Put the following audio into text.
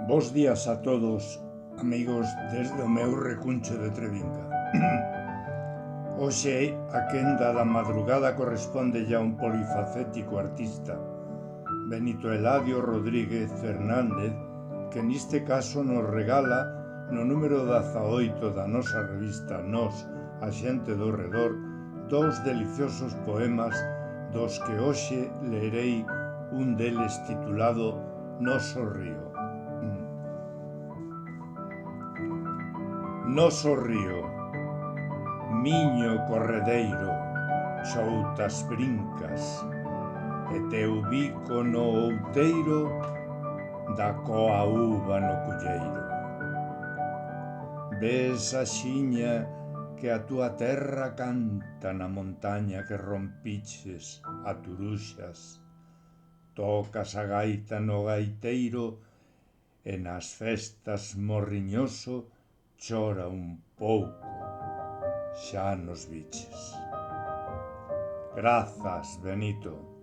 Bos días a todos, amigos, desde o meu recuncho de Trevinga. Hoxe a quenda da madrugada corresponde a un polifacético artista, Benito Eladio Rodríguez Fernández, que neste caso nos regala no número 18 da nosa revista Nós, a xente do redor, dous deliciosos poemas dos que hoxe lerei un deles titulado Noso río. Noso río, miño corredeiro, choutas brincas, e teu bico no outeiro, da coa uva no culleiro. Ves a xiña que a túa terra canta na montaña que rompiches a turuxas. Tocas a gaita no gaiteiro e nas festas morriñoso chora un pouco, xa nos viches. Grazas, Benito.